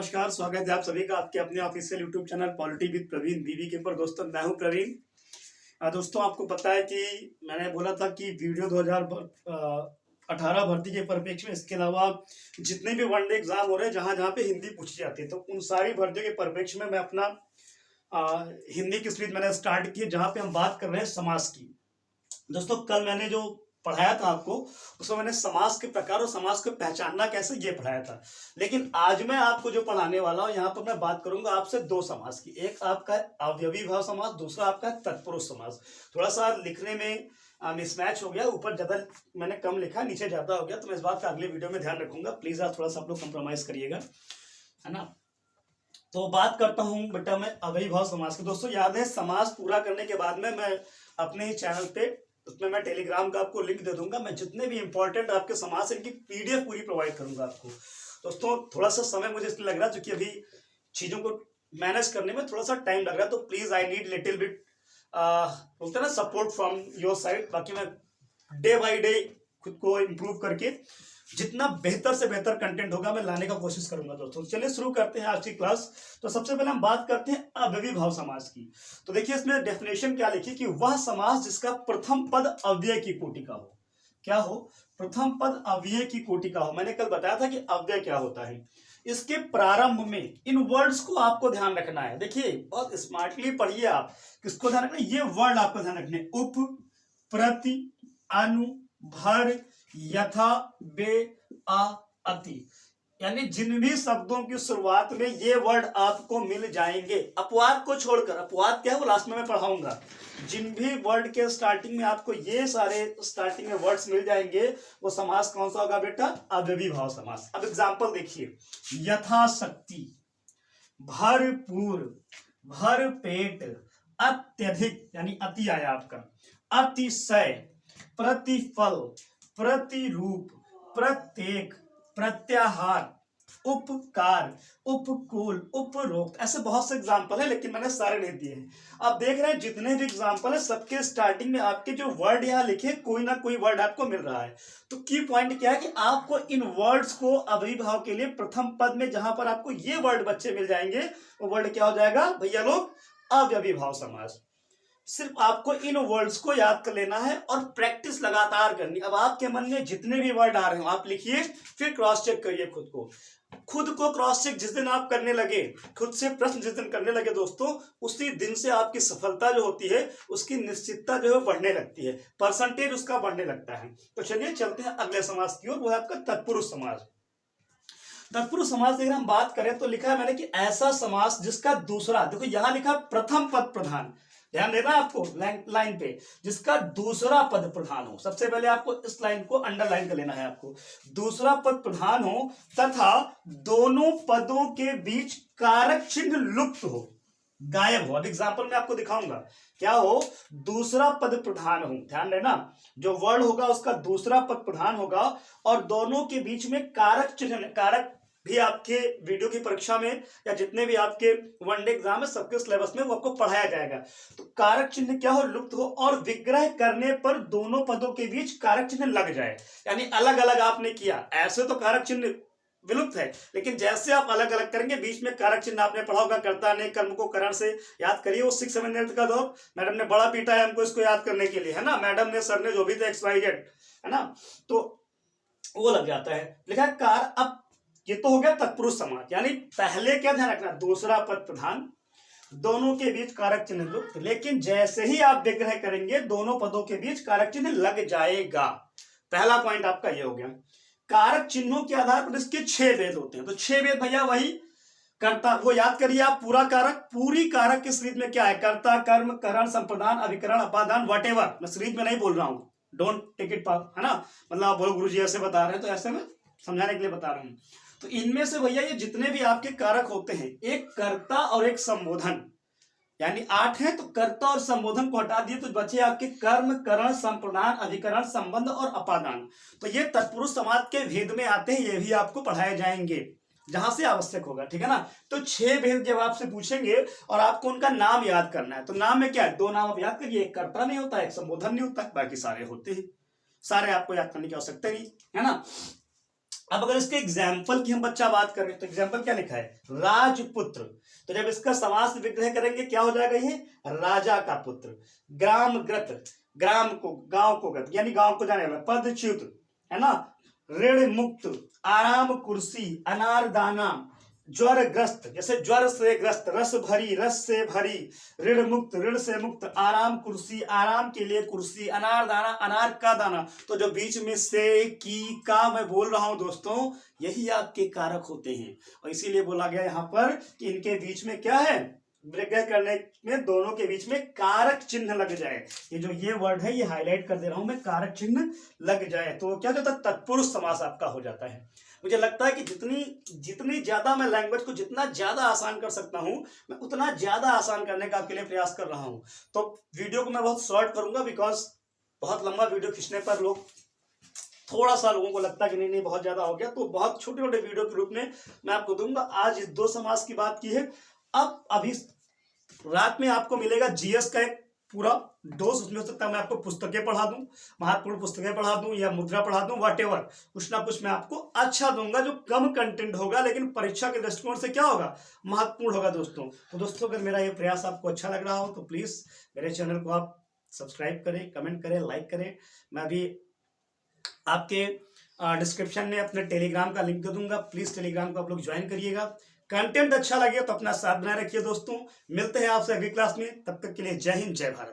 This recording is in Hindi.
नमस्कार, स्वागत है आप सभी का आपके अपने official YouTube channel polity with Praveen B V के पर। दोस्तों मैं हूं प्रवीण। दोस्तों आपको पता है कि मैंने बोला था कि वीडियो 2018 भर्ती के परिप्रेक्ष्य में, इसके अलावा जितने भी वनडे एग्जाम हो रहे हैं जहां जहां पे हिंदी पूछी जाती है, तो उन सारी भर्तियों के परिप्रेक्ष्य में मैं अपना हिंदी की सीरीज मैंने स्टार्ट की, जहां पे हम बात कर रहे हैं समास की। दोस्तों कल मैंने जो पढ़ाया था आपको, उसमें मैंने समास के प्रकार और समास को पहचानना कैसे ये पढ़ाया था। लेकिन आज मैं आपको जो पढ़ाने वाला हूं, यहाँ पर मैं बात करूंगा आपसे दो समास की। एक आपका अवयवी भाव समास, दूसरा आपका तत्पुरुष समास। थोड़ा सा लिखने में मिसमैच हो गया, ऊपर ज्यादा मैंने कम लिखा, नीचे ज्यादा हो गया, तो मैं इस बात का अगले वीडियो में ध्यान रखूंगा। प्लीज आप थोड़ा सा आप लोग कंप्रोमाइज करिएगा, है ना। तो बात करता हूं बेटा मैं अवयवी भाव समास की। दोस्तों याद है, समास पूरा करने के बाद में मैं अपने ही चैनल पे, उसमें मैं टेलीग्राम का आपको लिंक दे दूंगा। मैं जितने भी इंपॉर्टेंट आपके समास इनकी पीडीएफ पूरी प्रोवाइड करूंगा आपको। दोस्तों थोड़ा सा समय मुझे इसलिए लग रहा है क्योंकि अभी चीजों को मैनेज करने में थोड़ा सा टाइम लग रहा है, तो please I need little bit बोलते हैं ना सपोर्ट फ्रॉम योर साइड। बाकी मैं डे बाई डे खुद को इम्प्रूव करके जितना बेहतर से बेहतर कंटेंट होगा मैं लाने का कोशिश करूंगा। दोस्तों चलिए शुरू करते हैं आज की क्लास। तो सबसे पहले हम बात करते हैं अव्ययी भाव समास की। तो देखिए इसमें डेफिनेशन क्या लिखी कि वह समास जिसका प्रथम पद अव्यय की कोटि का हो। क्या हो? प्रथम पद अव्यय की कोटि का हो। मैंने कल बताया था कि अव्यय क्या होता है। इसके प्रारंभ में इन वर्ड्स को आपको ध्यान रखना है। देखिए बहुत स्मार्टली पढ़िए आप। किसको ध्यान रखना है? ये वर्ड आपको ध्यान रखने, उप, प्रति, अनु, भर, यथा, बे, आ, अति, यानी जिन भी शब्दों की शुरुआत में ये वर्ड आपको मिल जाएंगे, अपवाद को छोड़कर। अपवाद क्या है वो लास्ट में मैं पढ़ाऊंगा। जिन भी वर्ड के स्टार्टिंग में आपको ये सारे स्टार्टिंग में वर्ड्स मिल जाएंगे, वो समास कौन सा होगा बेटा? अव्ययी भाव समास। अब एग्जांपल देखिए, यथाशक्ति, भरपूर, भर पेट, अत्यधिक यानी अति आया आपका, अतिशय, प्रतिफल, प्रतिरूप, प्रत्येक, प्रत्याहार, उपकार, उपकूल, उपरोक्त। ऐसे बहुत से एग्जाम्पल है, लेकिन मैंने सारे नहीं दिए हैं। आप देख रहे हैं जितने भी एग्जाम्पल है, सबके स्टार्टिंग में आपके जो वर्ड यहाँ लिखे, कोई ना कोई वर्ड आपको मिल रहा है। तो की पॉइंट क्या है कि आपको इन वर्ड्स को अव्ययी भाव के लिए प्रथम पद में जहां पर आपको ये वर्ड बच्चे मिल जाएंगे, वो वर्ड क्या हो जाएगा भैया लोग? अव्ययी भाव समास। सिर्फ आपको इन वर्ड्स को याद कर लेना है और प्रैक्टिस लगातार करनी। अब आपके मन में जितने भी वर्ड आ रहे हो आप लिखिए, फिर क्रॉस चेक करिए खुद को। खुद को क्रॉस चेक जिस दिन आप करने लगे, खुद से प्रश्न जिस दिन करने लगे दोस्तों, उसी दिन से आपकी सफलता जो होती है, उसकी निश्चितता जो है बढ़ने लगती है, परसेंटेज उसका बढ़ने लगता है। तो चलिए चलते हैं अगले समास की ओर, वो है आपका तत्पुरुष समास। तत्पुरुष समास की अगर हम बात करें तो लिखा है मैंने कि ऐसा समास जिसका दूसरा, देखो यहां लिखा प्रथम पद प्रधान, ध्यान देना आपको लाइन पे, जिसका दूसरा पद प्रधान हो। सबसे पहले आपको इस लाइन को अंडरलाइन कर लेना है आपको। दूसरा पद प्रधान हो तथा दोनों पदों के बीच कारक चिन्ह लुप्त हो, गायब हो। अब एग्जाम्पल में आपको दिखाऊंगा क्या हो। दूसरा पद प्रधान हो, ध्यान देना, जो वर्ड होगा उसका दूसरा पद प्रधान होगा और दोनों के बीच में कारक चिन्ह, कारक भी आपके वीडियो की परीक्षा में या जितने भी आपके वनडे एग्जाम है सबके सिलेबस में वो आपको पढ़ाया जाएगा। तो कारक चिन्ह क्या हो? लुप्त हो, और विग्रह करने पर दोनों पदों के बीच कारक चिन्ह लग जाए, यानी अलग अलग आपने किया। ऐसे तो कारक चिन्ह विलुप्त है, लेकिन जैसे आप अलग अलग करेंगे, बीच में कारक चिन्ह आपने पढ़ा होगा, कर्ता ने कर्म को करण से याद करिए। वो 6-7 का दौर मैडम ने बड़ा पीटा है हमको इसको याद करने के लिए, है ना। मैडम ने, सर ने, जो भी थे XYZ, है ना, तो वो लग जाता है। लिखा कार। अब ये तो हो गया तत्पुरुष समास, यानी पहले क्या ध्यान रखना, दूसरा पद प्रधान, दोनों के बीच कारक चिन्ह लुप्त। लेकिन जैसे ही आप विग्रह करेंगे, दोनों पदों के बीच कारक चिन्ह लग जाएगा। पहला पॉइंट आपका ये हो गया। कारक चिन्हों के आधार पर इसके 6 भेद होते हैं। तो 6 भेद भैया वही कर्ता, वो याद करिए आप। पूरा कारक, पूरी कारक की सीरीज में क्या है? कर्ता, कर्म, करण, संप्रदान, अभिकरण, अपादान, व्हाटएवर। मैं सीरीज में नहीं बोल रहा हूं, डोंट टेक इट पास, है ना। मतलब आप बोलो गुरुजी ऐसे बता रहे हैं, तो ऐसे में समझाने के लिए बता रहा हूं। तो इनमें से भैया ये जितने भी आपके कारक होते हैं, एक कर्ता और एक संबोधन, यानी 8 है। तो कर्ता और संबोधन को हटा दिए तो बचे आपके कर्म, करण, संप्रदान, अधिकरण, संबंध और अपादान। तो ये तत्पुरुष समास के भेद में आते हैं, ये भी आपको पढ़ाए जाएंगे जहां से आवश्यक होगा, ठीक है ना। तो 6 भेद जब आपसे पूछेंगे और आपको उनका नाम याद करना है, तो नाम में क्या है? 2 नाम आप याद करिए, एक कर्ता नहीं होता, एक संबोधन नहीं होता, बाकी सारे होते हैं। सारे आपको याद करने की आवश्यकता नहीं, है ना। अब अगर इसके एग्जाम्पल की हम बच्चा बात करें तो एग्जाम्पल क्या लिखा है, राजपुत्र। तो जब इसका समास विग्रह करेंगे क्या हो जाएगा, ये राजा का पुत्र। ग्रामग्रत, ग्राम को गांव को गत यानी गांव को जाने वाला। पदच्युत है ना, ऋण मुक्त, आराम कुर्सी, अनारदाना, ज्वरग्रस्त जैसे ज्वर से ग्रस्त, रस भरी रस से भरी, ऋण मुक्त ऋण से मुक्त, आराम कुर्सी आराम के लिए कुर्सी, अनारदाना अनार का दाना। तो जो बीच में से की का मैं बोल रहा हूं दोस्तों, यही आपके कारक होते हैं और इसीलिए बोला गया यहां पर कि इनके बीच में क्या है, विग्रह करने में दोनों के बीच में कारक चिन्ह लग जाए। ये जो ये वर्ड है ये हाईलाइट कर दे रहा हूं मैं, कारक चिन्ह लग जाए तो क्या होता है, तत्पुरुष समास आपका हो जाता है। मुझे लगता है कि जितनी ज्यादा मैं लैंग्वेज को जितना ज्यादा आसान कर सकता हूं, मैं उतना ज्यादा आसान करने का आपके लिए प्रयास कर रहा हूं। तो वीडियो को मैं बहुत शॉर्ट करूंगा बिकॉज बहुत लंबा वीडियो खींचने पर थोड़ा सा लोगों को लगता है कि नहीं बहुत ज्यादा हो गया, तो बहुत छोटे छोटे वीडियो के रूप में मैं आपको दूंगा। आज इस 2 समास की बात की है। अब अभी रात में आपको मिलेगा जीएस का एक पूरा डोज, उसमें हो सकता है मैं आपको पुस्तकें पढ़ा दूं, महत्वपूर्ण पुस्तकें पढ़ा दूं या मुद्रा पढ़ा दूं, व्हाटएवर कुछ ना कुछ मैं आपको अच्छा दूंगा जो कम कंटेंट होगा लेकिन परीक्षा के दृष्टिकोण से क्या होगा, महत्वपूर्ण होगा दोस्तों। तो दोस्तों अगर मेरा ये प्रयास आपको अच्छा लग रहा हो तो प्लीज मेरे चैनल को आप सब्सक्राइब करें, कमेंट करें, लाइक करें। मैं भी आपके डिस्क्रिप्शन में अपने टेलीग्राम का लिंक दे दूंगा, प्लीज टेलीग्राम को आप लोग ज्वाइन करिएगा। कंटेंट अच्छा लगे तो अपना साथ बनाए रखिए दोस्तों। मिलते हैं आपसे अगली क्लास में, तब तक के लिए जय हिंद जय भारत।